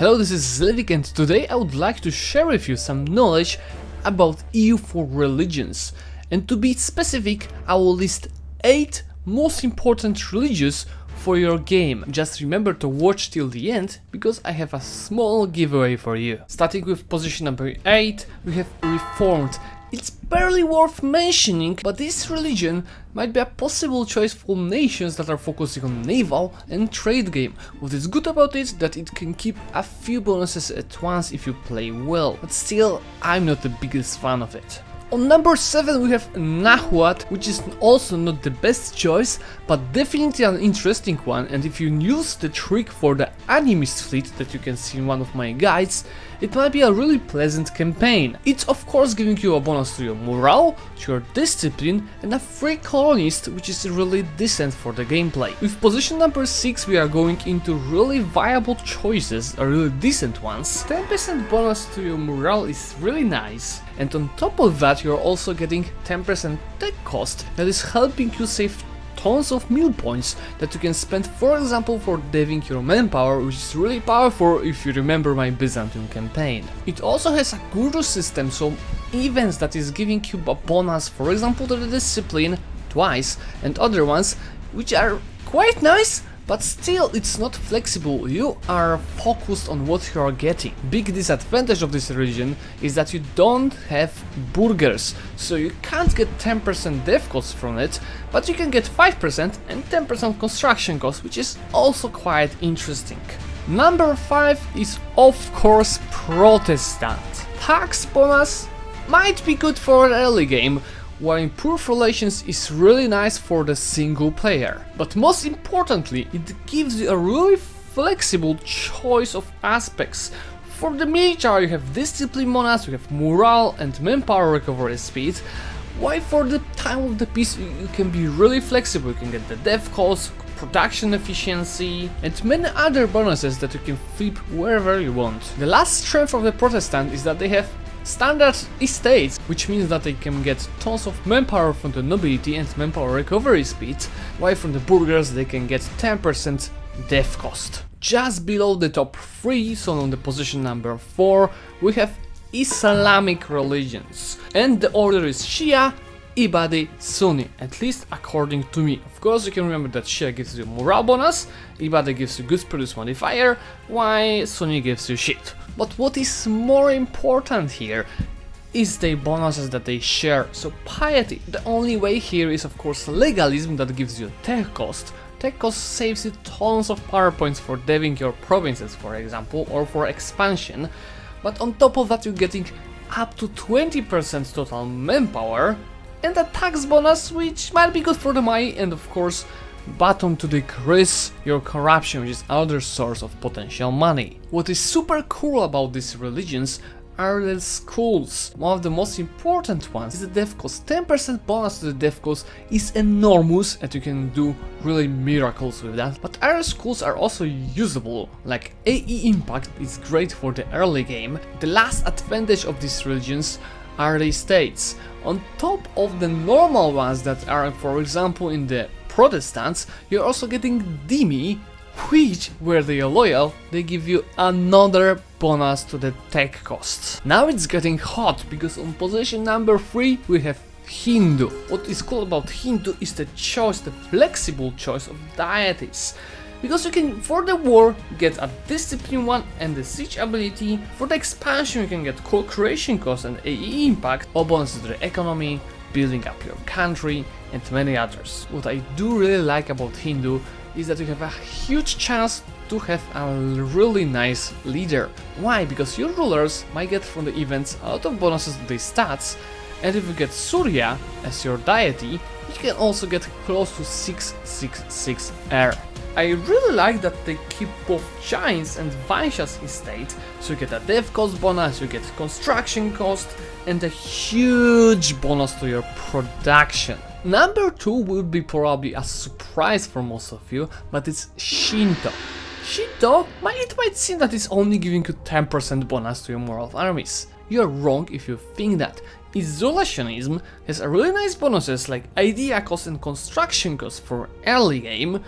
Hello, this is Zlewikk, and today I would like to share with you some knowledge about EU4 religions. And to be specific, I will list 8 most important religions for your game. Just remember to watch till the end, because I have a small giveaway for you. Starting with position number 8, we have Reformed. It's barely worth mentioning, but this religion might be a possible choice for nations that are focusing on naval and trade game. What is good about it, that it can keep a few bonuses at once if you play well, but still, I'm not the biggest fan of it. On number 7 we have nahuat, which is also not the best choice, but definitely an interesting one, and if you use the trick for the animist fleet that you can see in one of my guides, it might be a really pleasant campaign. It's of course giving you a bonus to your morale, to your discipline, and a free colonist, which is really decent for the gameplay. With position number 6 we are going into really viable choices, a really decent ones. 10% bonus to your morale is really nice, and on top of that you're also getting 10% tech cost that is helping you save tons of meal points that you can spend, for example, for deving your manpower, which is really powerful if you remember my Byzantium campaign. It also has a guru system, so events that is giving you a bonus, for example to the discipline twice, and other ones which are quite nice, but still it's not flexible. You are focused on what you are getting. Big disadvantage of this religion is that you don't have burgers, so you can't get 10% dev costs from it, but you can get 5% and 10% construction costs, which is also quite interesting. Number 5 is of course Protestant. Tax bonus might be good for an early game, while improved relations is really nice for the single player. But most importantly, it gives you a really flexible choice of aspects. For the military you have discipline bonus, you have morale and manpower recovery speed, while for the time of the peace you can be really flexible. You can get the dev cost, production efficiency, and many other bonuses that you can flip wherever you want. The last strength of the Protestant is that they have standard estates, which means that they can get tons of manpower from the nobility and manpower recovery speed, while from the burghers they can get 10% dev cost. Just below the top 3, so on the position number 4, we have Islamic religions, and the order is Shia, Ibadi, Sunni, at least according to me. Of course you can remember that Shia gives you morale bonus, Ibadi gives you good produce modifier, while Sunni gives you shit. But what is more important here is the bonuses that they share. So piety, the only way here is of course legalism, that gives you tech cost. Tech cost saves you tons of power points for deving your provinces, for example, or for expansion. But on top of that you're getting up to 20% total manpower, and a tax bonus which might be good for the money, and of course button to decrease your corruption, which is another source of potential money. What is super cool about these religions are the schools. One of the most important ones is the dev cost. 10% bonus to the dev cost is enormous, and you can do really miracles with that. But other schools are also usable, like AE impact is great for the early game. The last advantage of these religions are the estates. On top of the normal ones that are, for example, in the Protestants, you're also getting Dhimmi, which, where they are loyal, they give you another bonus to the tech costs. Now it's getting hot, because on position number 3 we have Hindu. What is cool about Hindu is the choice, the flexible choice of deities. Because you can, for the war, get a discipline one and the siege ability. For the expansion you can get co-creation cost and AE impact, or bonuses to the economy, building up your country, and many others. What I do really like about Hindu is that you have a huge chance to have a really nice leader. Why? Because your rulers might get from the events a lot of bonuses to their stats, and if you get Surya as your deity, you can also get close to 666 air. I really like that they keep both Giants and Vaishya's estate, so you get a dev cost bonus, you get construction cost, and a huge bonus to your production. Number 2 will be probably a surprise for most of you, but it's Shinto. Shinto, it might seem that it's only giving you 10% bonus to your moral of armies. You're wrong if you think that. Isolationism has a really nice bonuses like idea cost and construction cost for early game,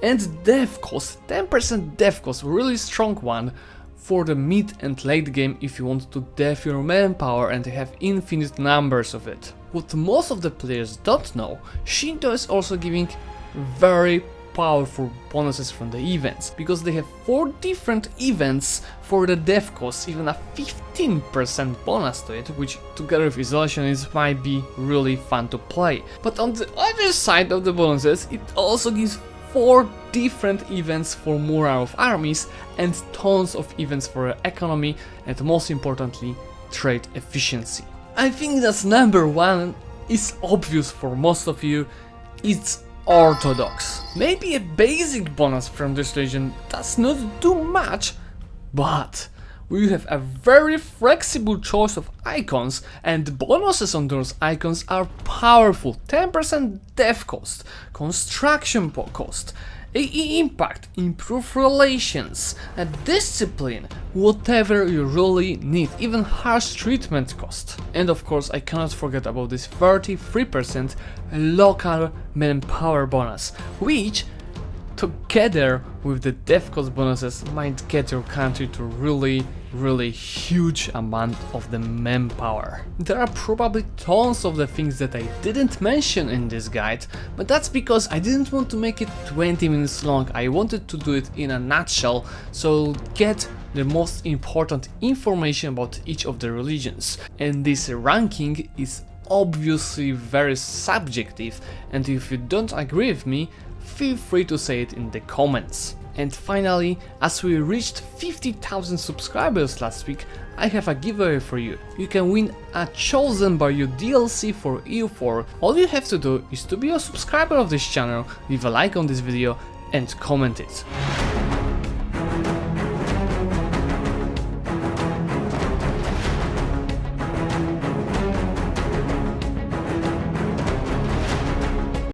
and dev cost, 10% dev cost, really strong one, for the mid and late game if you want to dev your manpower and have infinite numbers of it. What most of the players don't know, Shinto is also giving very powerful bonuses from the events, because they have 4 different events for the dev cost, even a 15% bonus to it, which together with isolationism might be really fun to play. But on the other side of the bonuses, it also gives 4 different events for morale of armies and tons of events for economy and most importantly trade efficiency. I think that's number 1 is obvious for most of you, it's Orthodox. Maybe a basic bonus from this religion does not do much, but we have a very flexible choice of icons and bonuses on those icons are powerful. 10% dev cost, construction cost, AE impact, improve relations, a discipline, whatever you really need, even harsh treatment cost. And of course I cannot forget about this 33% local manpower bonus, which together with the dev cost bonuses might get your country to really huge amount of the manpower. There are probably tons of the things that I didn't mention in this guide, but that's because I didn't want to make it 20 minutes long, I wanted to do it in a nutshell, so get the most important information about each of the religions. And this ranking is obviously very subjective, and if you don't agree with me, feel free to say it in the comments. And finally, as we reached 50,000 subscribers last week, I have a giveaway for you. You can win a chosen by you DLC for EU4. All you have to do is to be a subscriber of this channel, leave a like on this video and comment it.